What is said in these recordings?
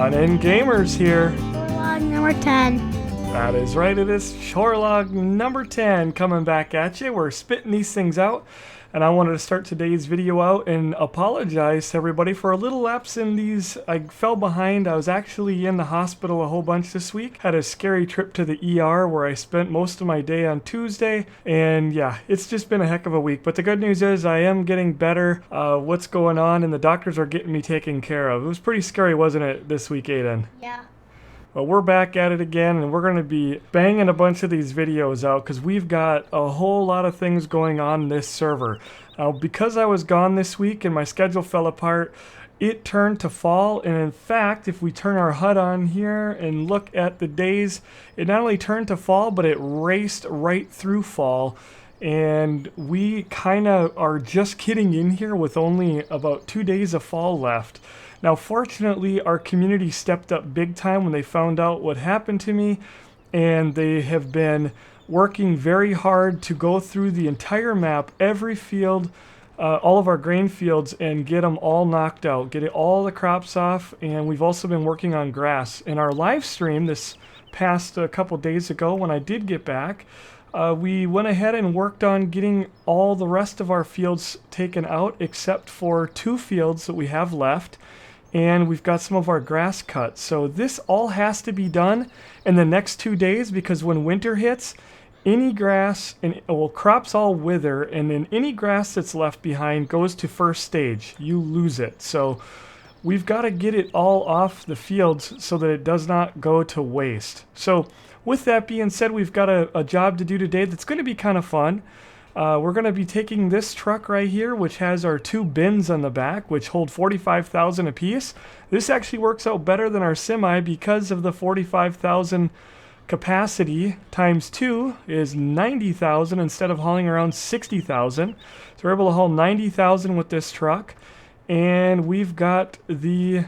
GunninGamerz here. Log number 10. That is right, it is Chore log number 10 coming back at you. We're spitting these things out, and I wanted to start today's video out and apologize to everybody for a little lapse in these. I fell behind. I was actually in the hospital a whole bunch this week. Had a scary trip to the ER where I spent most of my day on Tuesday, and yeah, it's just been a heck of a week. But the good news is I am getting better. What's going on, and the doctors are getting me taken care of. It was pretty scary, wasn't it, this week, Aiden? Yeah. Well, we're back at it again, and we're going to be banging a bunch of these videos out because we've got a whole lot of things going on this server. Now, because I was gone this week and my schedule fell apart, it turned to fall, and in fact, if we turn our HUD on here and look at the days, it not only turned to fall, but it raced right through fall, and we kind of are just getting in here with only about 2 days of fall left. Now, fortunately, our community stepped up big time when they found out what happened to me, and they have been working very hard to go through the entire map, every field, all of our grain fields, and get them all knocked out, get all the crops off, and we've also been working on grass. In our live stream this past couple days ago when I did get back, we went ahead and worked on getting all the rest of our fields taken out except for 2 fields that we have left. And we've got some of our grass cut. So this all has to be done in the next 2 days, because when winter hits, any grass, and well, crops all wither, and then any grass that's left behind goes to first stage. You lose it. So we've got to get it all off the fields so that it does not go to waste. So with that being said, we've got a job to do today that's going to be kind of fun. We're going to be taking this truck right here, which has our 2 bins on the back, which hold 45,000 apiece. This actually works out better than our semi because of the 45,000 capacity times 2 is 90,000 instead of hauling around 60,000. So we're able to haul 90,000 with this truck. And we've got the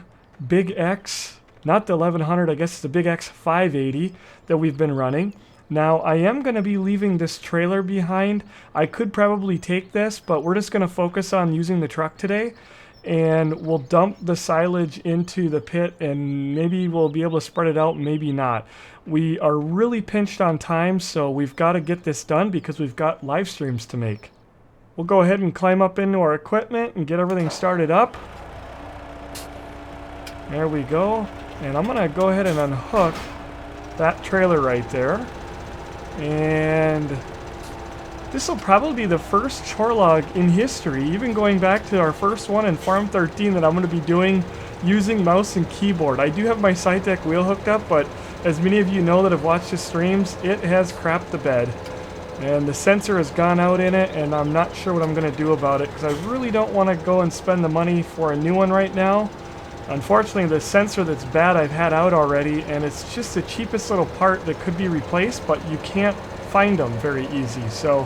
Big X, not the 1100, I guess it's the Big X 580 that we've been running. Now, I am going to be leaving this trailer behind. I could probably take this, but we're just going to focus on using the truck today. And we'll dump the silage into the pit, and maybe we'll be able to spread it out, maybe not. We are really pinched on time, so we've got to get this done because we've got live streams to make. We'll go ahead and climb up into our equipment and get everything started up. There we go. And I'm going to go ahead and unhook that trailer right there. And this will probably be the first chore log in history, even going back to our first one in Farm 13, that I'm going to be doing using mouse and keyboard. I do have my SciTech wheel hooked up, but as many of you know that have watched the streams, it has crapped the bed. And the sensor has gone out in it, and I'm not sure what I'm going to do about it, because I really don't want to go and spend the money for a new one right now. Unfortunately, the sensor that's bad I've had out already, and it's just the cheapest little part that could be replaced, but you can't find them very easy. So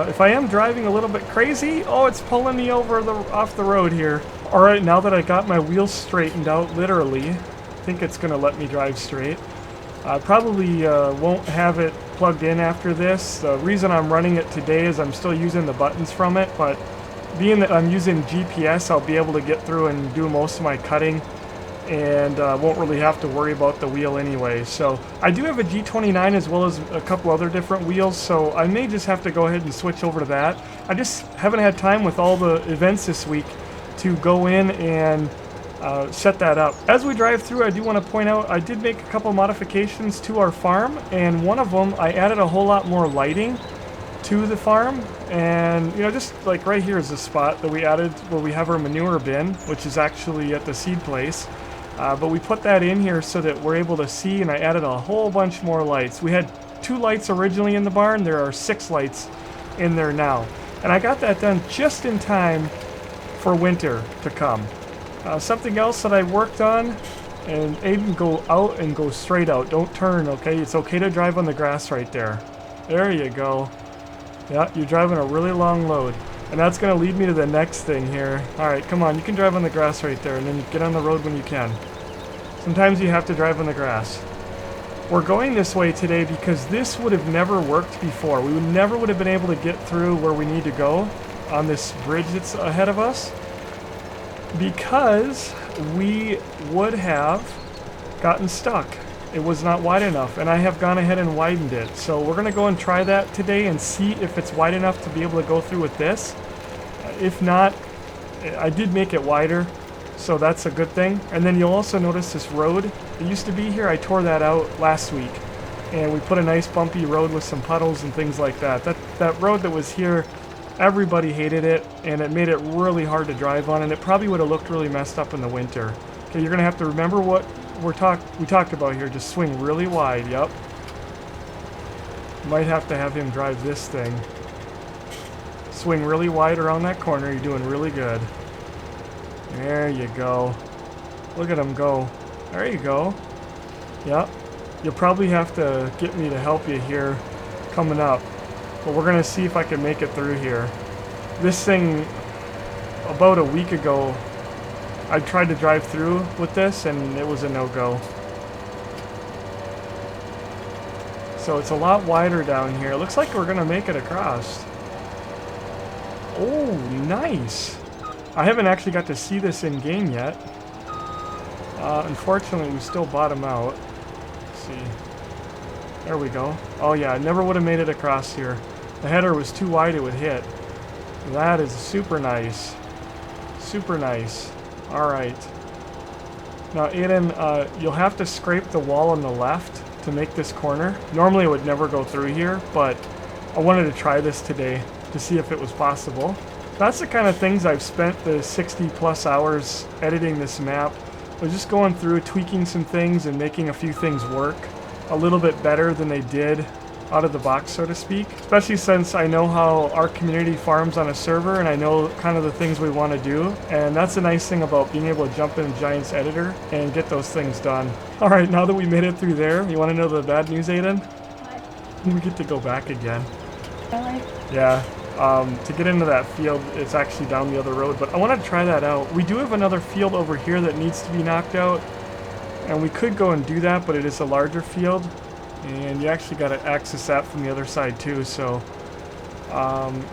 if I am driving a little bit crazy, oh, it's pulling me over off the road here. All right, now that I got my wheels straightened out, literally, I think it's going to let me drive straight. I probably won't have it plugged in after this. The reason I'm running it today is I'm still using the buttons from it, but being that I'm using GPS, I'll be able to get through and do most of my cutting, and won't really have to worry about the wheel anyway. So I do have a G29 as well as a couple other different wheels, so I may just have to go ahead and switch over to that. I just haven't had time with all the events this week to go in and set that up. As we drive through, I do want to point out I did make a couple modifications to our farm, and one of them, I added a whole lot more lighting to the farm. And you know, just like right here is the spot that we added where we have our manure bin, which is actually at the seed place, but we put that in here so that we're able to see, and I added a whole bunch more lights. We had 2 lights originally in the barn. There are 6 lights in there now, and I got that done just in time for winter to come. Something else that I worked on, and Aiden, go out and go straight out, don't turn, okay? It's okay to drive on the grass right there. There you go. Yeah, you're driving a really long load. And that's going to lead me to the next thing here. Alright, come on, you can drive on the grass right there, and then get on the road when you can. Sometimes you have to drive on the grass. We're going this way today because this would have never worked before. We never would have been able to get through where we need to go on this bridge that's ahead of us, because we would have gotten stuck. It was not wide enough, and I have gone ahead and widened it. So we're going to go and try that today and see if it's wide enough to be able to go through with this. If not, I did make it wider, so that's a good thing. And then you'll also notice this road that used to be here. I tore that out last week, and we put a nice bumpy road with some puddles and things like that. That road that was here, everybody hated it, and it made it really hard to drive on, and it probably would have looked really messed up in the winter. Okay, you're going to have to remember what we talked about here. Just swing really wide. Yep. Might have to have him drive this thing. Swing really wide around that corner. You're doing really good. There you go. Look at him go. There you go. Yep. You'll probably have to get me to help you here coming up. But we're going to see if I can make it through here. This thing, about a week ago, I tried to drive through with this and it was a no-go. So it's a lot wider down here. It looks like we're going to make it across. Oh, nice. I haven't actually got to see this in game yet. Unfortunately, we still bottom out. Let's see. There we go. Oh yeah, I never would have made it across here. The header was too wide, it would hit. That is super nice. Super nice. Alright. Now, Aiden, you'll have to scrape the wall on the left to make this corner. Normally, it would never go through here, but I wanted to try this today to see if it was possible. That's the kind of things I've spent the 60 plus hours editing this map. I was just going through, tweaking some things and making a few things work a little bit better than they did out of the box, so to speak. Especially since I know how our community farms on a server and I know kind of the things we want to do. And that's the nice thing about being able to jump in Giant's editor and get those things done. Alright, now that we made it through there, you want to know the bad news, Aiden? What? We get to go back again. Really? Yeah. To get into that field, it's actually down the other road, but I want to try that out. We do have another field over here that needs to be knocked out, and we could go and do that, but it is a larger field, and you actually got to access that from the other side too, so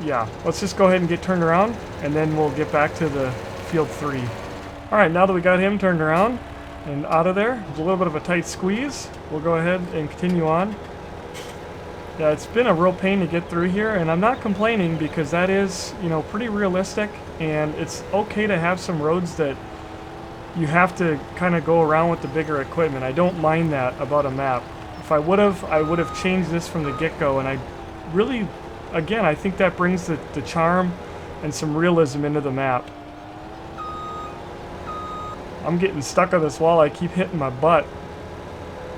yeah, let's just go ahead and get turned around, and then we'll get back to the field 3. Alright, now that we got him turned around and out of there, there's a little bit of a tight squeeze. We'll go ahead and continue on. Yeah, it's been a real pain to get through here, and I'm not complaining because that is, you know, pretty realistic, and it's okay to have some roads that you have to kind of go around with the bigger equipment. I don't mind that about a map. If I would have changed this from the get-go, and I really, again, I think that brings the charm and some realism into the map. I'm getting stuck on this wall. I keep hitting my butt.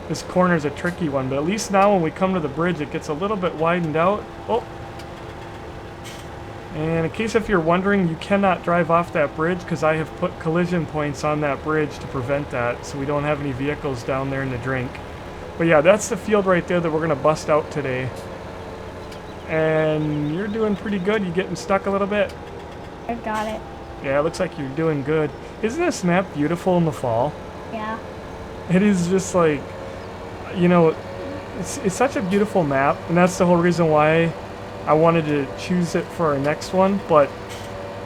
This corner's a tricky one, but at least now when we come to the bridge, it gets a little bit widened out. Oh! And in case if you're wondering, you cannot drive off that bridge because I have put collision points on that bridge to prevent that, so we don't have any vehicles down there in the drink. But yeah, that's the field right there that we're going to bust out today. And you're doing pretty good. You getting stuck a little bit? I got it. Yeah, it looks like you're doing good. Isn't this map beautiful in the fall? Yeah. It is just like, you know, it's such a beautiful map, and that's the whole reason why I wanted to choose it for our next one. But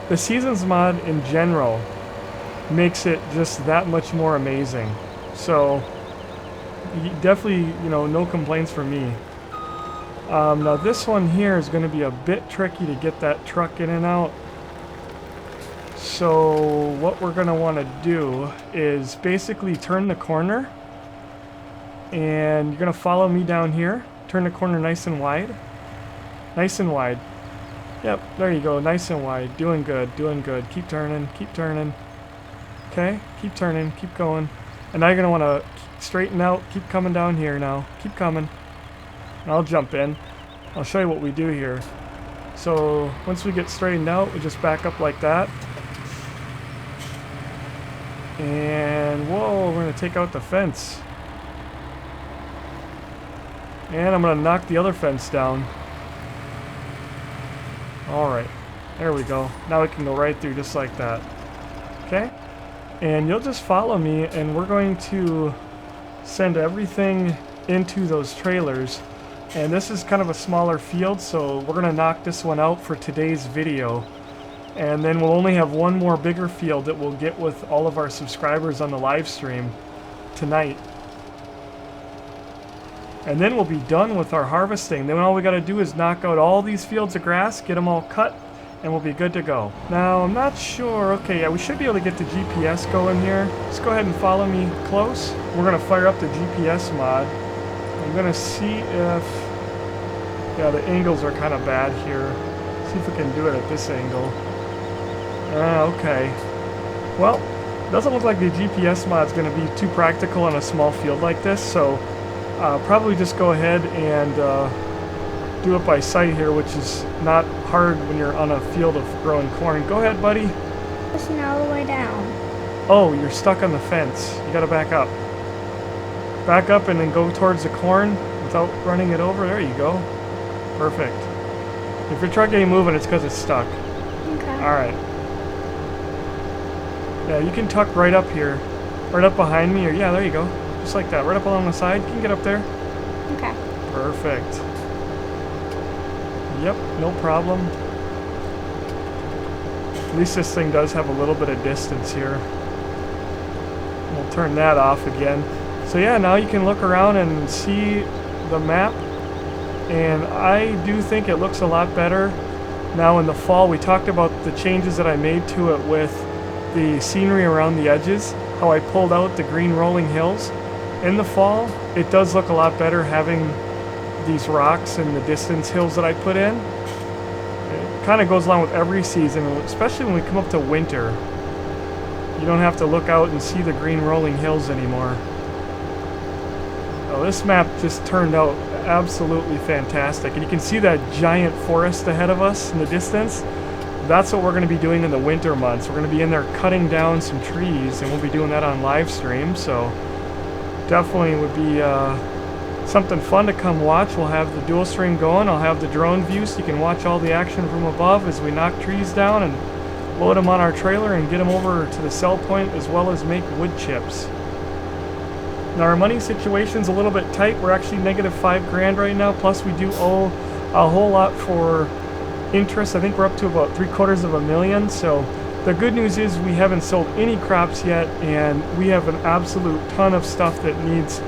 the Seasons mod in general makes it just that much more amazing. So definitely, you know, no complaints from me. Now this one here is going to be a bit tricky to get that truck in and out. So what we're going to want to do is basically turn the corner. And you're going to follow me down here. Turn the corner nice and wide. Nice and wide. Yep, there you go. Nice and wide. Doing good. Doing good. Keep turning. Keep turning. Okay? Keep turning. Keep going. And now you're going to want to straighten out. Keep coming down here now. Keep coming. And I'll jump in. I'll show you what we do here. So once we get straightened out, we just back up like that. And whoa, we're going to take out the fence. And I'm going to knock the other fence down. Alright, there we go. Now we can go right through just like that. Okay? And you'll just follow me, and we're going to send everything into those trailers. And this is kind of a smaller field, so we're going to knock this one out for today's video. And then we'll only have one more bigger field that we'll get with all of our subscribers on the live stream tonight. And then we'll be done with our harvesting. Then all we got to do is knock out all these fields of grass, get them all cut, and we'll be good to go. Now, I'm not sure. Okay, yeah, we should be able to get the GPS going here. Just go ahead and follow me close. We're going to fire up the GPS mod. I'm going to see if... Yeah, the angles are kind of bad here. See if we can do it at this angle. Okay. Well, doesn't look like the GPS mod's going to be too practical on a small field like this, so probably just go ahead and do it by sight here, which is not hard when you're on a field of growing corn. Go ahead, buddy. Pushing all the way down. Oh, you're stuck on the fence. You gotta back up. Back up and then go towards the corn without running it over. There you go. Perfect. If your truck ain't moving, it's because it's stuck. Okay. Alright. Yeah, you can tuck right up here. Right up behind me, or yeah, there you go. Just like that. Right up along the side. You can get up there. Okay. Perfect. Yep, no problem. At least this thing does have a little bit of distance here. We'll turn that off again. So yeah, now you can look around and see the map. And I do think it looks a lot better now in the fall. We talked about the changes that I made to it with the scenery around the edges, how I pulled out the green rolling hills. In the fall, it does look a lot better having these rocks and the distance hills that I put in. It kind of goes along with every season, especially when we come up to winter. You don't have to look out and see the green rolling hills anymore. Oh, this map just turned out absolutely fantastic. And you can see that giant forest ahead of us in the distance. That's what we're going to be doing in the winter months. We're going to be in there cutting down some trees, and we'll be doing that on live stream. So definitely would be something fun to come watch. We'll have the dual stream going. I'll have the drone view so you can watch all the action from above as we knock trees down and load them on our trailer and get them over to the sell point, as well as make wood chips. Now our money situation's a little bit tight. We're actually negative $5,000 right now, plus we do owe a whole lot for interest. I think we're up to about $750,000. So the good news is we haven't sold any crops yet, and we have an absolute ton of stuff that needs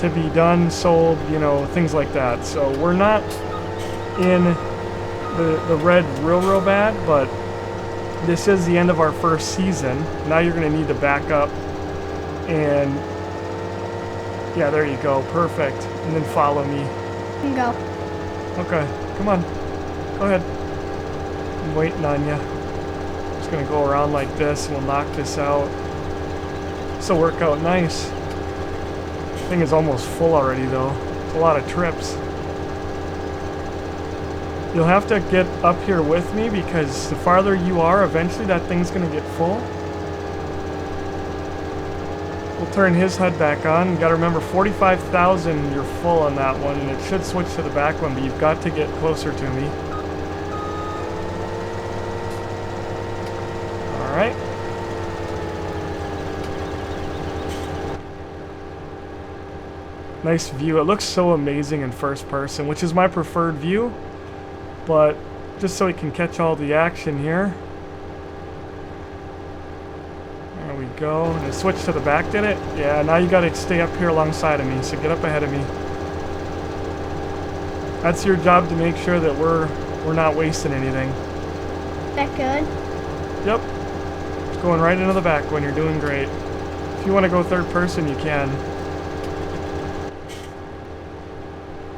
to be done, sold, you know, things like that. So we're not in the red real bad, but this is the end of our first season. Now you're going to need to back up, and yeah, there you go. Perfect. And then follow me. You can go. Okay, come on. Go ahead. I'm waiting on you. Just going to go around like this, and we'll knock this out. This will work out nice. Thing is almost full already though. It's a lot of trips. You'll have to get up here with me, because the farther you are, eventually that thing's gonna get full. We'll turn his HUD back on. You gotta remember 45,000, you're full on that one, and it should switch to the back one, but you've got to get closer to me. Alright. Nice view. It looks so amazing in first person, which is my preferred view, but just so we can catch all the action here. There we go. And it switched to the back, did it? Yeah, now you gotta stay up here alongside of me, so get up ahead of me. That's your job, to make sure that we're not wasting anything. That good? Yep. It's going right into the back when you're doing great. If you want to go third person, you can.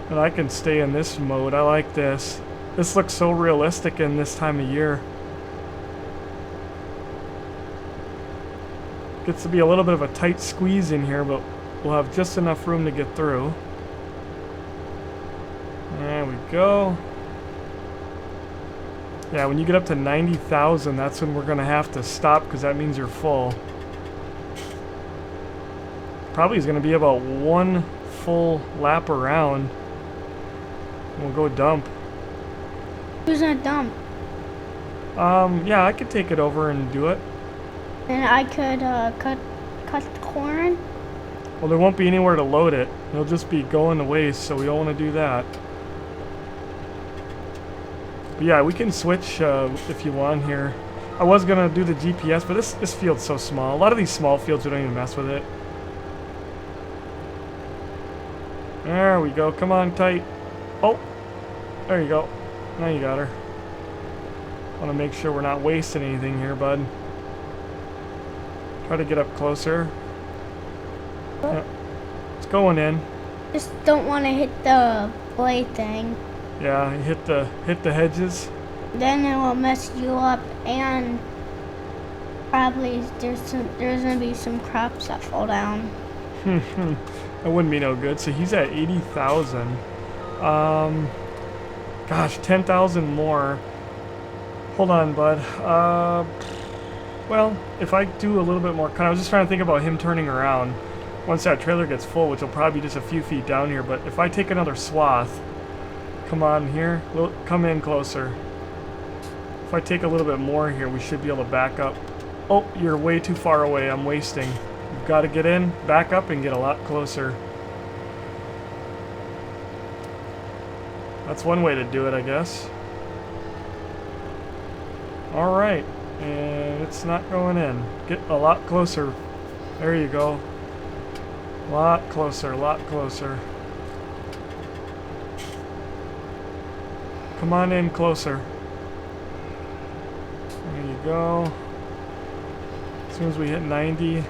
And I can stay in this mode. I like this. This looks so realistic in this time of year. Gets to be a little bit of a tight squeeze in here, but we'll have just enough room to get through. There we go. Yeah, when you get up to 90,000, that's when we're going to have to stop, because that means you're full. Probably is going to be about one full lap around. We'll go dump. Who's gonna dump? Yeah, I could take it over and do it. And I could cut the corn. Well, there won't be anywhere to load it. It'll just be going to waste, so we don't want to do that. But yeah, we can switch if you want here. I was gonna do the GPS, but this field's so small. A lot of these small fields, we don't even mess with it. There we go. Come on, tight. Oh, there you go. Now you got her. Want to make sure we're not wasting anything here, bud. Try to get up closer. Yeah. It's going in. Just don't want to hit the blade thing. Yeah, you hit the hedges. Then it will mess you up, and probably there's gonna be some crops that fall down. That wouldn't be no good. So he's at 80,000. Gosh, 10,000 more. Hold on, bud. Well, if I do a little bit more, I was just trying to think about him turning around once that trailer gets full, which will probably be just a few feet down here. But if I take another swath, come on here, we'll come in closer. If I take a little bit more here, we should be able to back up. Oh, you're way too far away. I'm wasting. You've got to get in, back up, and get a lot closer. That's one way to do it, I guess. All right, and it's not going in. Get a lot closer. There you go. A lot closer, a lot closer. Come on in closer. There you go. As soon as we hit 90,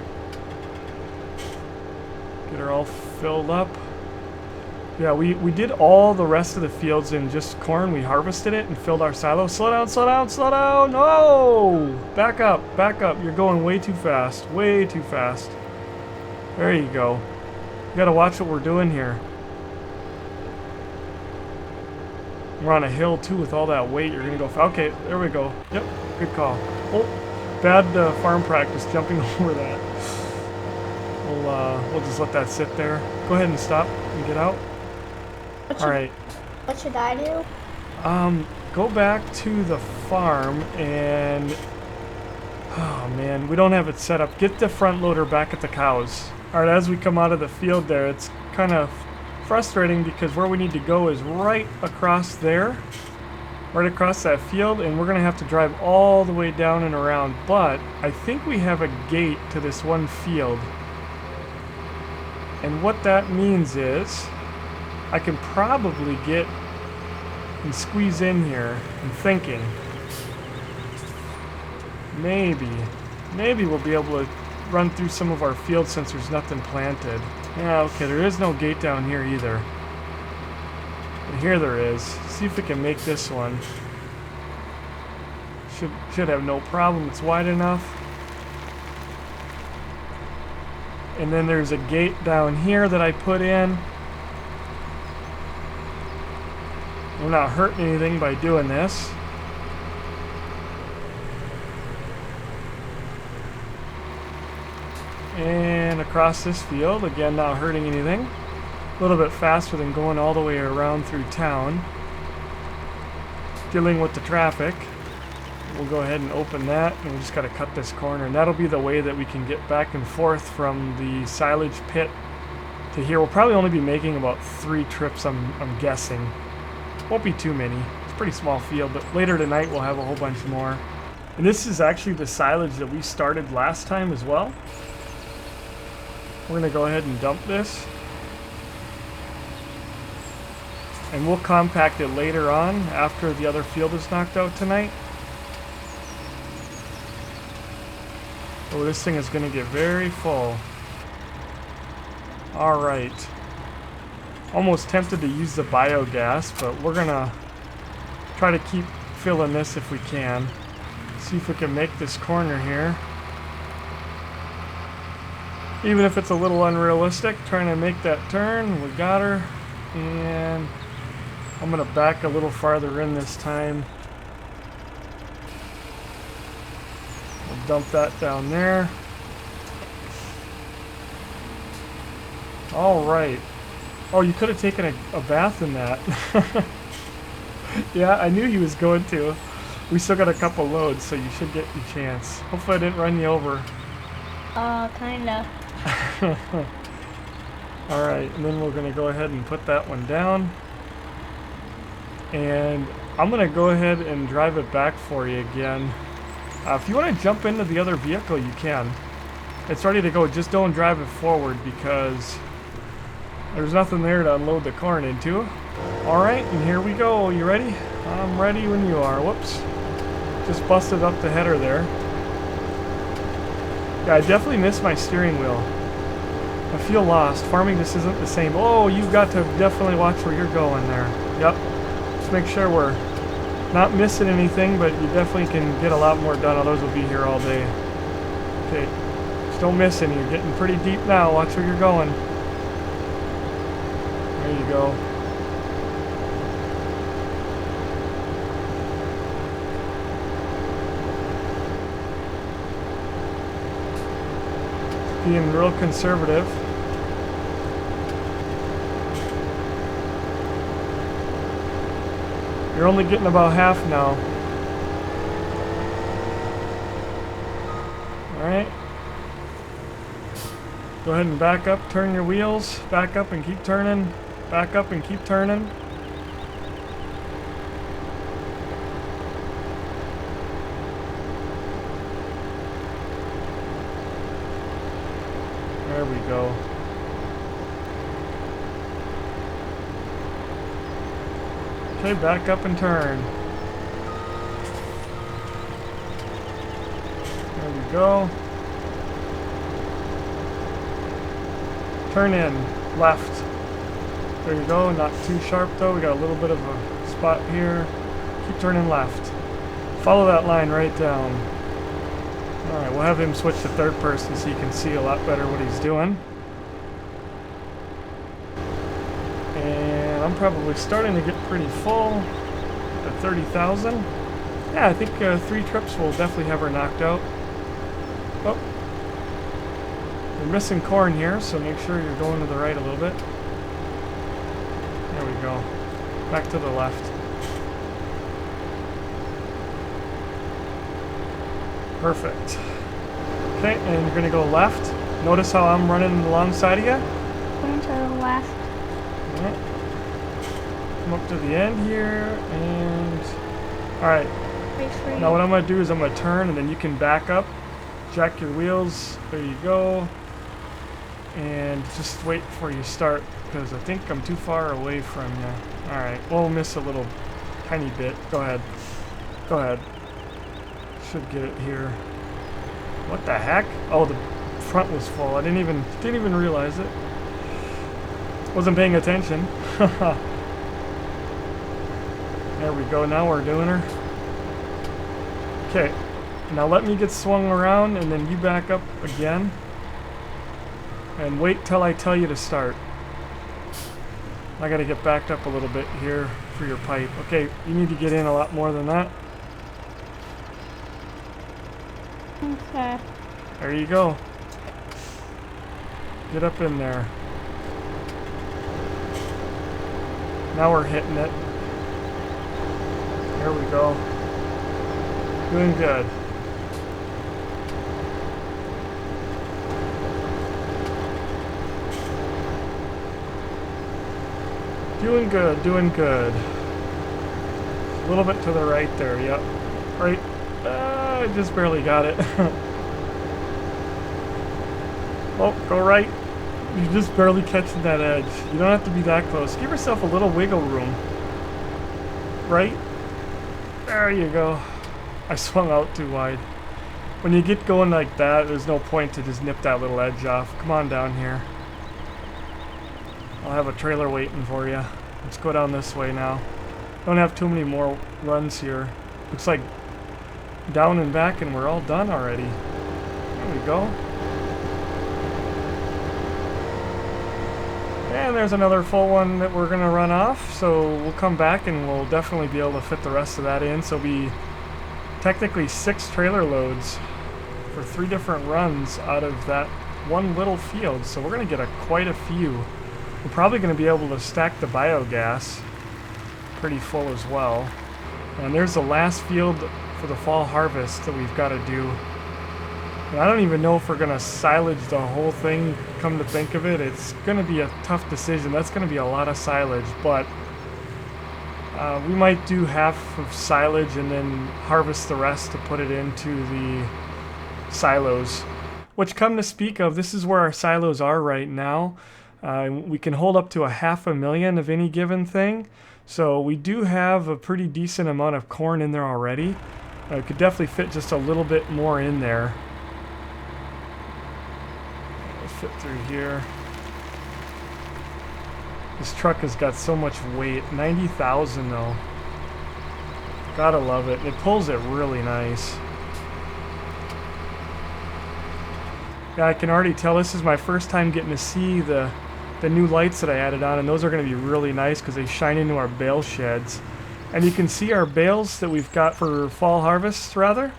get her all filled up. Yeah, we did all the rest of the fields in just corn. We harvested it and filled our silos. Slow down, slow down, slow down! No! Back up, back up. You're going way too fast. Way too fast. There you go. You gotta watch what we're doing here. We're on a hill too with all that weight. You're gonna go. Okay, there we go. Yep, good call. Oh, bad farm practice jumping over that. We'll just let that sit there. Go ahead and stop and get out. All right. What should I do? Go back to the farm and, oh man, we don't have it set up. Get the front loader back at the cows. All right, as we come out of the field there, it's kind of frustrating because where we need to go is right across there, right across that field, and we're gonna have to drive all the way down and around, but I think we have a gate to this one field. And what that means is I can probably get and squeeze in here. I'm thinking maybe we'll be able to run through some of our fields since there's nothing planted. Yeah, okay, there is no gate down here either. But here there is. See if we can make this one. Should have no problem. It's wide enough. And then there's a gate down here that I put in. We're not hurting anything by doing this. And across this field, again, not hurting anything. A little bit faster than going all the way around through town. Dealing with the traffic. We'll go ahead and open that, and we just got to cut this corner, and that'll be the way that we can get back and forth from the silage pit to here. We'll probably only be making about 3 trips, I'm guessing. Won't be too many. It's a pretty small field, but later tonight we'll have a whole bunch more. And this is actually the silage that we started last time as well. We're going to go ahead and dump this. And we'll compact it later on after the other field is knocked out tonight. Oh, this thing is going to get very full. Alright. Almost tempted to use the biogas, but we're going to try to keep filling this if we can. See if we can make this corner here. Even if it's a little unrealistic, trying to make that turn. We got her. And I'm going to back a little farther in this time. We'll dump that down there. Alright. Oh, you could have taken a bath in that. Yeah, I knew he was going to. We still got a couple loads, so you should get your chance. Hopefully I didn't run you over. Kinda. Alright, and then we're going to go ahead and put that one down. And I'm going to go ahead and drive it back for you again. If you want to jump into the other vehicle, you can. It's ready to go. Just don't drive it forward because there's nothing there to unload the corn into. Alright, and here we go. You ready? I'm ready when you are. Whoops. Just busted up the header there. Yeah, I definitely miss my steering wheel. I feel lost. Farming just isn't the same. Oh, you've got to definitely watch where you're going there. Yep. Just make sure we're not missing anything, but you definitely can get a lot more done. Others will be here all day. Okay. Just don't miss any. You're getting pretty deep now. Watch where you're going. There you go. Being real conservative. You're only getting about half now. Alright. Go ahead and back up, turn your wheels, back up and keep turning, back up and keep turning. There we go. Okay, back up and turn. There we go. Turn in, left. There you go, not too sharp though. We got a little bit of a spot here. Keep turning left. Follow that line right down. Alright, we'll have him switch to third person so you can see a lot better what he's doing. And I'm probably starting to get pretty full at 30,000. Yeah, I think 3 trips will definitely have her knocked out. Oh. You're missing corn here, so make sure you're going to the right a little bit. There we go. Back to the left. Perfect. Okay, and you're going to go left. Notice how I'm running alongside of you? Going to the left. Alright. Come up to the end here, and... Alright. Now what I'm going to do is I'm going to turn, and then you can back up. Jack your wheels. There you go. And just wait before you start, because I think I'm too far away from you. Alright, we'll miss a little tiny bit. Go ahead. Go ahead. Should get it here. What the heck? Oh, the front was full. I didn't even realize it. Wasn't paying attention. There we go. Now we're doing her. Okay. Now let me get swung around, and then you back up again. And wait till I tell you to start. I gotta get backed up a little bit here for your pipe. Okay, you need to get in a lot more than that. Okay. There you go. Get up in there. Now we're hitting it. There we go. Doing good. Doing good, doing good. A little bit to the right there, yep. Right. I just barely got it. Oh, go right. You're just barely catching that edge. You don't have to be that close. Give yourself a little wiggle room. Right? There you go. I swung out too wide. When you get going like that, there's no point to just nip that little edge off. Come on down here. I'll have a trailer waiting for you. Let's go down this way now. Don't have too many more runs here. Looks like down and back and we're all done already. There we go. And there's another full one that we're gonna run off, so we'll come back and we'll definitely be able to fit the rest of that in. So be technically 6 trailer loads for 3 different runs out of that one little field. So we're gonna get quite a few. We're probably gonna be able to stack the biogas pretty full as well. And there's the last field for the fall harvest that we've got to do. And I don't even know if we're going to silage the whole thing, come to think of it. It's going to be a tough decision. That's going to be a lot of silage, but We might do half of silage and then harvest the rest to put it into the silos. Which, come to speak of, this is where our silos are right now. We can hold up to 500,000 of any given thing. So we do have a pretty decent amount of corn in there already. Could definitely fit just a little bit more in there. It'll fit through here. This truck has got so much weight. 90,000 though. Gotta love it. It pulls it really nice. Yeah, I can already tell this is my first time getting to see the new lights that I added on, and those are going to be really nice because they shine into our bale sheds. And you can see our bales that we've got for fall harvests, rather.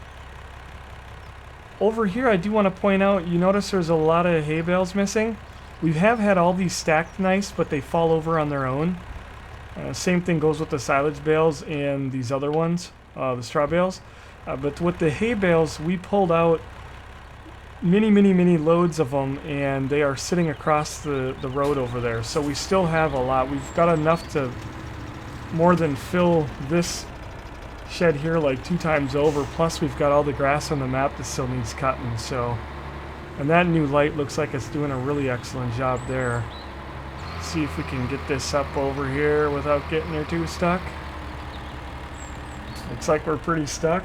Over here, I do want to point out, you notice there's a lot of hay bales missing. We have had all these stacked nice, but they fall over on their own. Same thing goes with the silage bales and these other ones, the straw bales. But with the hay bales, we pulled out many loads of them, and they are sitting across the road over there. So we still have a lot. We've got enough to more than fill this shed here like 2 times over. Plus we've got all the grass on the map that still needs cutting. So, and that new light looks like it's doing a really excellent job there. Let's see if we can get this up over here without getting her too stuck. Looks like we're pretty stuck.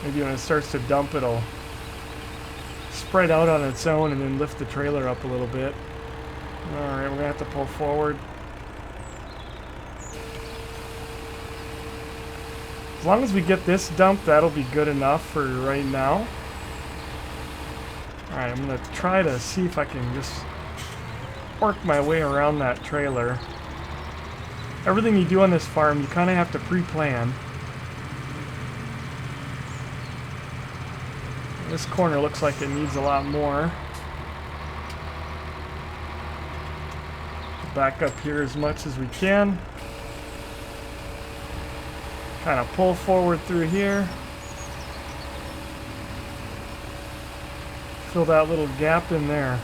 Maybe when it starts to dump, it'll spread out on its own and then lift the trailer up a little bit. Alright, we're going to have to pull forward. As long as we get this dumped, that'll be good enough for right now. Alright, I'm going to try to see if I can just work my way around that trailer. Everything you do on this farm, you kind of have to pre-plan. This corner looks like it needs a lot more. Back up here as much as we can. Kind of pull forward through here. Fill that little gap in there.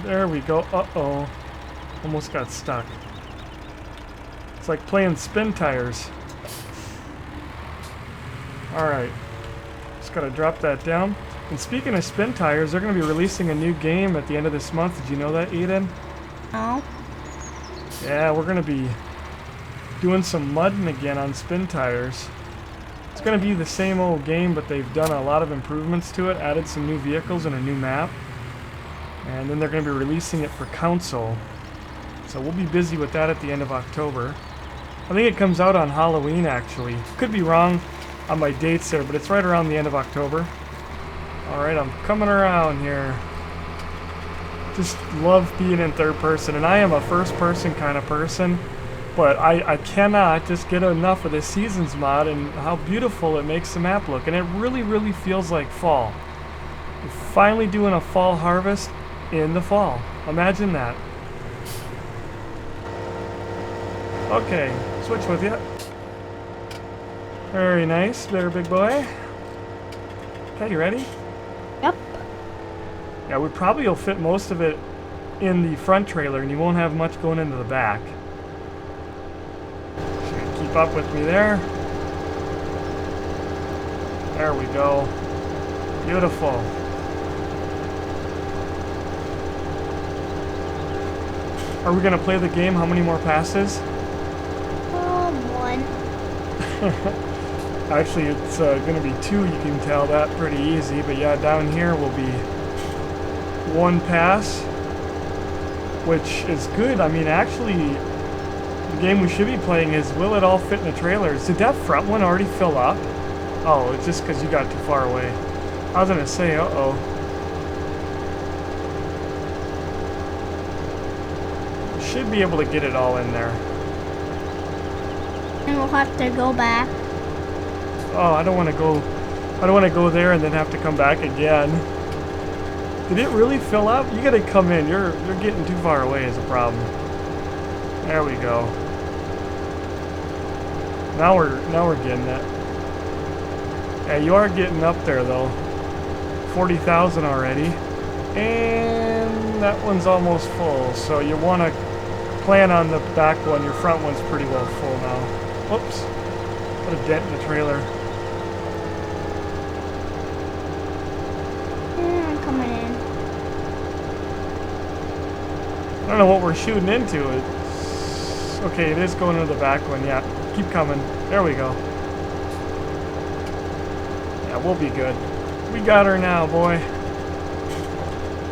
There we go. Uh-oh. Almost got stuck. It's like playing spin tires. Alright. Just gotta drop that down. And speaking of spin tires, they're gonna be releasing a new game at the end of this month. Did you know that, Eden? No. Yeah, we're gonna be doing some mudding again on spin tires. It's gonna be the same old game, but they've done a lot of improvements to it, added some new vehicles and a new map. And then they're gonna be releasing it for console. So we'll be busy with that at the end of October. I think it comes out on Halloween, actually. Could be wrong on my dates there, but it's right around the end of October. Alright, I'm coming around here. Just love being in third person, and I am a first person kind of person, but I cannot just get enough of this Seasons mod and how beautiful it makes the map look, and it really feels like fall. We're finally doing a fall harvest in the fall. Imagine that. Okay, switch with you. Very nice there, big boy. Okay, you ready? Yep. Yeah, we probably will fit most of it in the front trailer, and you won't have much going into the back. Just gonna keep up with me there. There we go. Beautiful. Are we gonna play the game? How many more passes? 1. Actually, it's going to be 2, you can tell that pretty easy. But yeah, down here will be 1 pass, which is good. I mean, actually, the game we should be playing is, will it all fit in the trailers? Did that front one already fill up? Oh, it's just because you got too far away. I was going to say, uh-oh. Should be able to get it all in there. And we'll have to go back. Oh, I don't want to go there and then have to come back again. Did it really fill up? You gotta come in. You're getting too far away is a problem. There we go. Now we're getting it. Yeah, you are getting up there though. 40,000 already. And that one's almost full, so you want to plan on the back one. Your front one's pretty well full now. Whoops. Put a dent in the trailer. I'm coming in. I don't know what we're shooting into. It's okay, it is going into the back one. Yeah, keep coming. There we go. Yeah, we'll be good. We got her now, boy.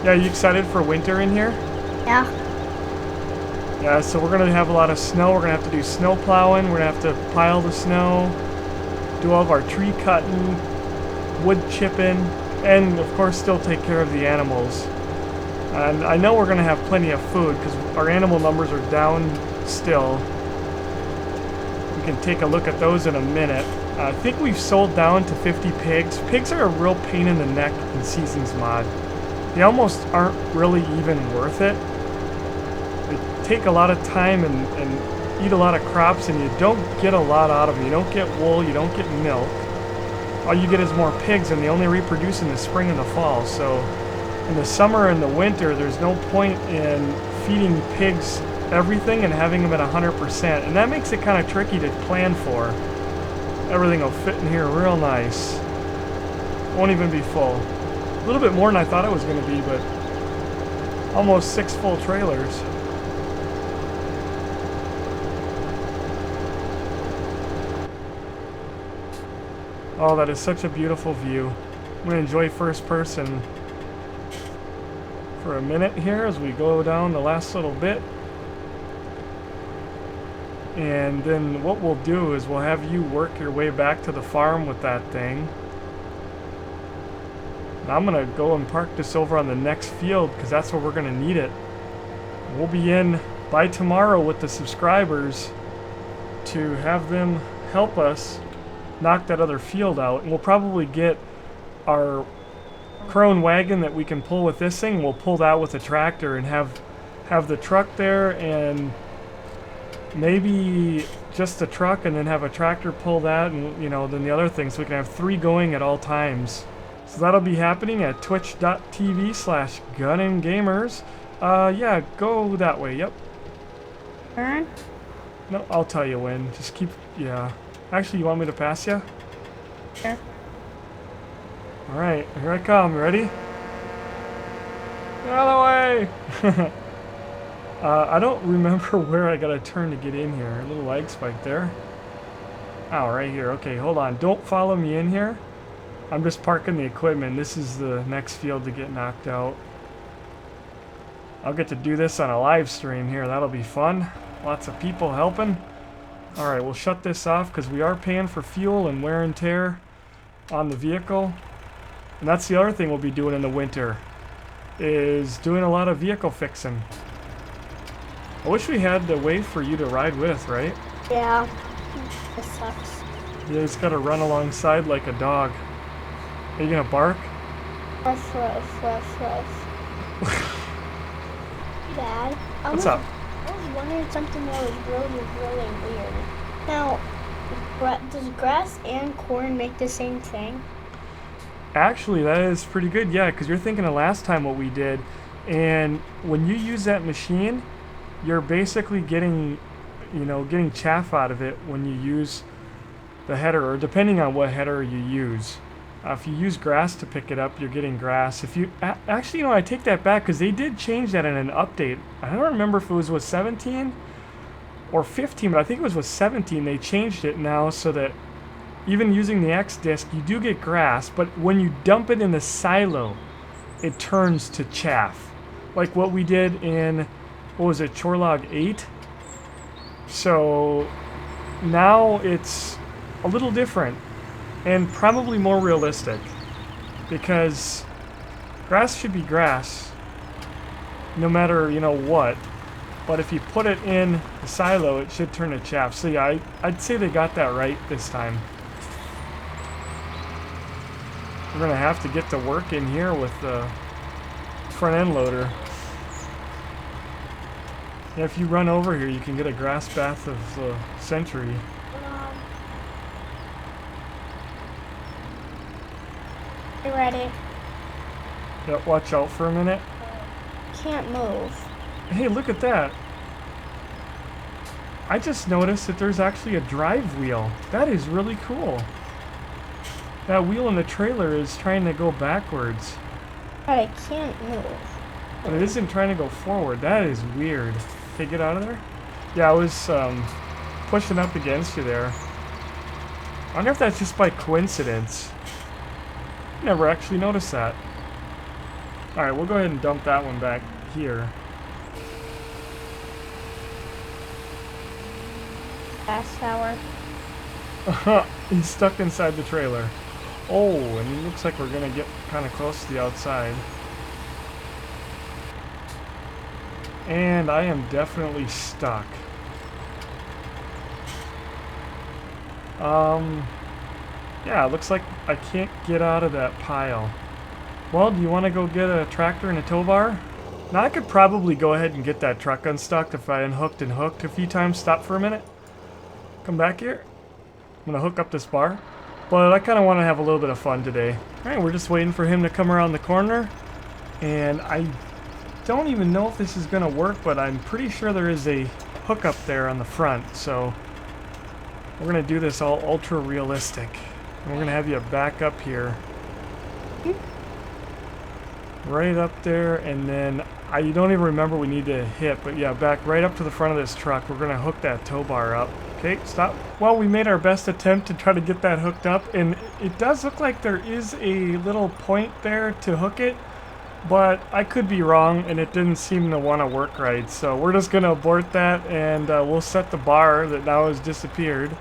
Yeah, you excited for winter in here? Yeah. Yeah, so we're gonna have a lot of snow. We're gonna have to do snow plowing. We're gonna have to pile the snow, do all of our tree cutting, wood chipping, and of course still take care of the animals. And I know we're gonna have plenty of food because our animal numbers are down still. We can take a look at those in a minute. I think we've sold down to 50 pigs. Pigs are a real pain in the neck in Seasons Mod. They almost aren't really even worth it. They take a lot of time and eat a lot of crops, and you don't get a lot out of them. You don't get wool, you don't get milk. All you get is more pigs, and they only reproduce in the spring and the fall. So in the summer and the winter, there's no point in feeding pigs everything and having them at 100%. And that makes it kind of tricky to plan for. Everything will fit in here real nice. Won't even be full. A little bit more than I thought it was going to be, but almost 6 full trailers. Oh, that is such a beautiful view. I'm going to enjoy first person for a minute here as we go down the last little bit. And then what we'll do is we'll have you work your way back to the farm with that thing. And I'm going to go and park this over on the next field because that's where we're going to need it. We'll be in by tomorrow with the subscribers to have them help us knock that other field out. And we'll probably get our crone wagon that we can pull with this thing. We'll pull that with a tractor and have the truck there, and maybe just the truck, and then have a tractor pull that, and you know, then the other thing, so we can have 3 going at all times. So that'll be happening at twitch.tv/GunninGamerz. Yeah, go that way. Yep. Turn? No, I'll tell you when. Just keep, yeah. Actually, you want me to pass you? Sure. Alright, here I come. You ready? Get out of the way! I don't remember where I gotta turn to get in here. A little lag spike there. Oh, right here. Okay, hold on. Don't follow me in here. I'm just parking the equipment. This is the next field to get knocked out. I'll get to do this on a live stream here. That'll be fun. Lots of people helping. Alright, we'll shut this off because we are paying for fuel and wear and tear on the vehicle. And that's the other thing we'll be doing in the winter, is doing a lot of vehicle fixing. I wish we had a way for you to ride with, right? Yeah. This sucks. Yeah, he's got to run alongside like a dog. Are you gonna bark? Ruff, ruff, ruff, ruff. Dad? What's up? I was wondering something that was really, really weird. Now, does grass and corn make the same thing? Actually, that is pretty good, yeah, because you're thinking of last time what we did. And when you use that machine, you're basically getting, you know, getting chaff out of it when you use the header, or depending on what header you use. If you use grass to pick it up, you're getting grass. If you actually, you know, I take that back because they did change that in an update. I don't remember if it was with 17 or 15, but I think it was with 17. They changed it now so that even using the X disc, you do get grass, but when you dump it in the silo, it turns to chaff, like what we did in, what was it, Chore 8. So now it's a little different. And probably more realistic, because grass should be grass, no matter, you know, what. But if you put it in the silo, it should turn to chaff. So yeah, I'd say they got that right this time. We're gonna have to get to work in here with the front end loader. Yeah, if you run over here, you can get a grass bath of the century. You ready? Yeah, watch out for a minute. Can't move. Hey, look at that. I just noticed that there's actually a drive wheel. That is really cool. That wheel in the trailer is trying to go backwards, But I can't move. but it isn't trying to go forward. That is weird. Okay, get out of there. Yeah, I was pushing up against you there. I wonder if that's just by coincidence. Never actually noticed that. Alright, we'll go ahead and dump that one back here. Fast hour. He's stuck inside the trailer. Oh, and it looks like we're gonna get kind of close to the outside. And I am definitely stuck. Yeah, it looks like I can't get out of that pile. Well, do you want to go get a tractor and a tow bar? Now I could probably go ahead and get that truck unstuck if I unhooked and hooked a few times. Stop for a minute. Come back here. I'm gonna hook up this bar. But I kind of want to have a little bit of fun today. Alright, we're just waiting for him to come around the corner. And I don't even know if this is gonna work, but I'm pretty sure there is a hook up there on the front. So we're gonna do this all ultra realistic. And we're gonna have you back up here. Right up there, and then I don't even remember we need to hit, but yeah, back right up to the front of this truck. We're gonna hook that tow bar up. Okay, stop. Well, we made our best attempt to try to get that hooked up, and it does look like there is a little point there to hook it, but I could be wrong, and it didn't seem to want to work right. So we're just gonna abort that, and we'll set the bar that now has disappeared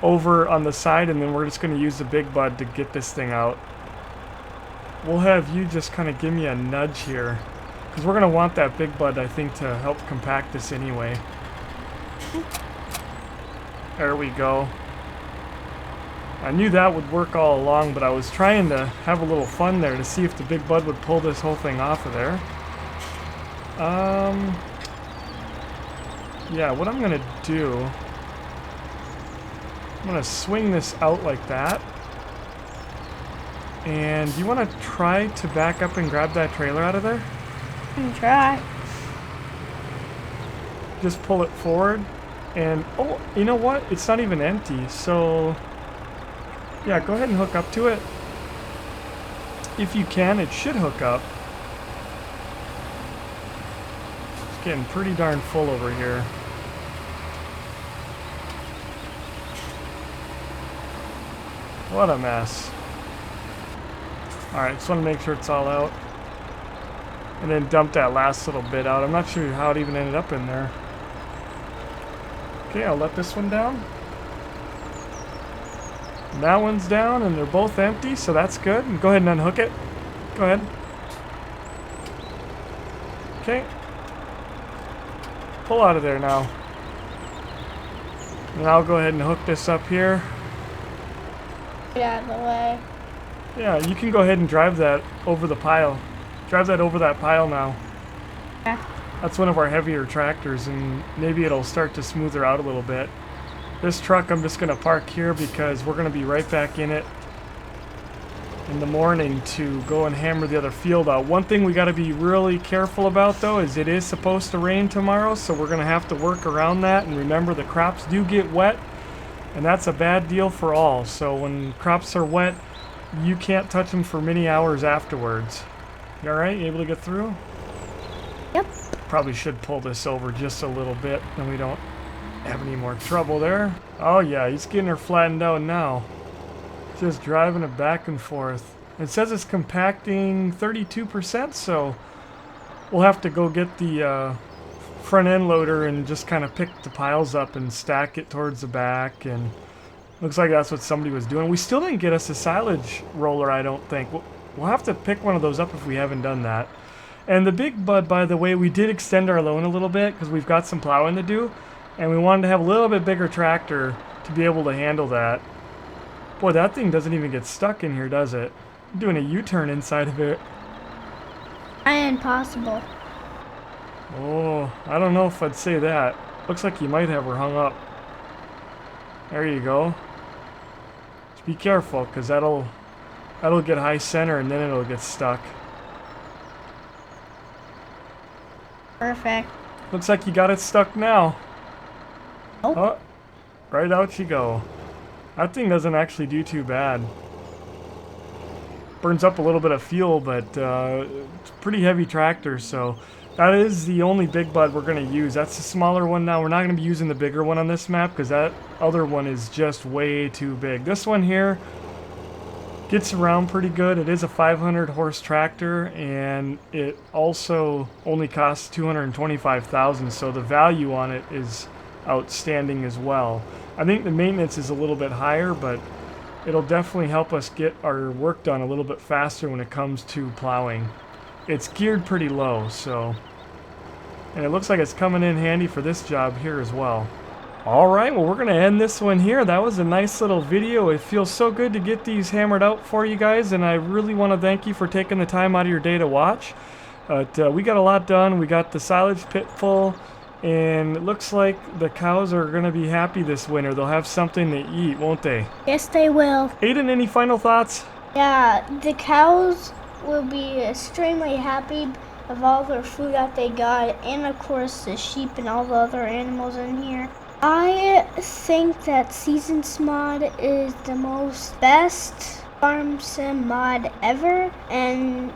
over on the side, and then we're just gonna use the big bud to get this thing out. We'll have you just kind of give me a nudge here, because we're going to want that big bud, I think, to help compact this anyway. There we go. I knew that would work all along, but I was trying to have a little fun there to see if the big bud would pull this whole thing off of there. Yeah, what I'm going to do, I'm going to swing this out like that. And do you want to try to back up and grab that trailer out of there? I can try. Just pull it forward. And, oh, you know what? It's not even empty. So, yeah, go ahead and hook up to it. If you can, it should hook up. It's getting pretty darn full over here. What a mess. Alright, just want to make sure it's all out. And then dump that last little bit out. I'm not sure how it even ended up in there. Okay, I'll let this one down. And that one's down, and they're both empty, so that's good. And go ahead and unhook it. Go ahead. Okay. Pull out of there now. And I'll go ahead and hook this up here. Get out of the way. Yeah, you can go ahead and drive that over the pile. Drive that over that pile now. Yeah. That's one of our heavier tractors, and maybe it'll start to smooth her out a little bit. This truck I'm just going to park here because we're going to be right back in it in the morning to go and hammer the other field out. One thing we got to be really careful about, though, is it is supposed to rain tomorrow, so we're going to have to work around that. And remember, the crops do get wet, and that's a bad deal for all. So when crops are wet, you can't touch them for many hours afterwards. You alright? You able to get through? Yep. Probably should pull this over just a little bit, then we don't have any more trouble there. Oh yeah, he's getting her flattened out now. Just driving it back and forth. It says it's compacting 32%, so we'll have to go get the front end loader and just kind of pick the piles up and stack it towards the back, and looks like that's what somebody was doing. We still didn't get us a silage roller, I don't think. We'll have to pick one of those up if we haven't done that. And the big bud, by the way, we did extend our loan a little bit because we've got some plowing to do, and we wanted to have a little bit bigger tractor to be able to handle that. Boy, that thing doesn't even get stuck in here, does it? I'm doing a U-turn inside of it. Impossible. Oh, I don't know if I'd say that. Looks like you might have her hung up. There you go. Just be careful, because that'll That'll get high center and then it'll get stuck. Perfect. Looks like you got it stuck now. Nope. Oh, right out you go. That thing doesn't actually do too bad. Burns up a little bit of fuel, but it's a pretty heavy tractor, so that is the only big bud we're going to use. That's the smaller one now. We're not going to be using the bigger one on this map because that other one is just way too big. This one here gets around pretty good. It is a 500 horse tractor, and it also only costs $225,000, so the value on it is outstanding as well. I think the maintenance is a little bit higher, but it'll definitely help us get our work done a little bit faster when it comes to plowing. It's geared pretty low, so, and it looks like it's coming in handy for this job here as well. Alright, well, we're going to end this one here. That was a nice little video. It feels so good to get these hammered out for you guys, and I really want to thank you for taking the time out of your day to watch. But we got a lot done. We got the silage pit full, and it looks like the cows are going to be happy this winter. They'll have something to eat, won't they? Yes, they will. Aiden, any final thoughts? Yeah, the cows will be extremely happy of all their food that they got, and of course the sheep and all the other animals in here. I think that Seasons mod is the most best farm sim mod ever, and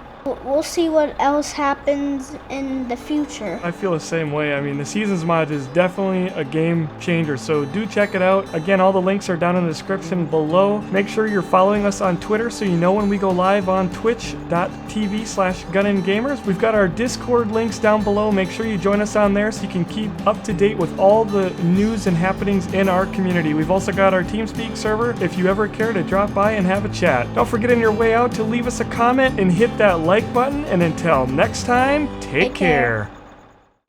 we'll see what else happens in the future. I feel the same way. I mean, the Seasons mod is definitely a game changer, so do check it out. Again, all the links are down in the description below. Make sure you're following us on Twitter so you know when we go live on twitch.tv/GunninGamerz. We've got our Discord links down below. Make sure you join us on there so you can keep up to date with all the news and happenings in our community. We've also got our TeamSpeak server if you ever care to drop by and have a chat. Don't forget on your way out to leave us a comment and hit that like button, and until next time, take care.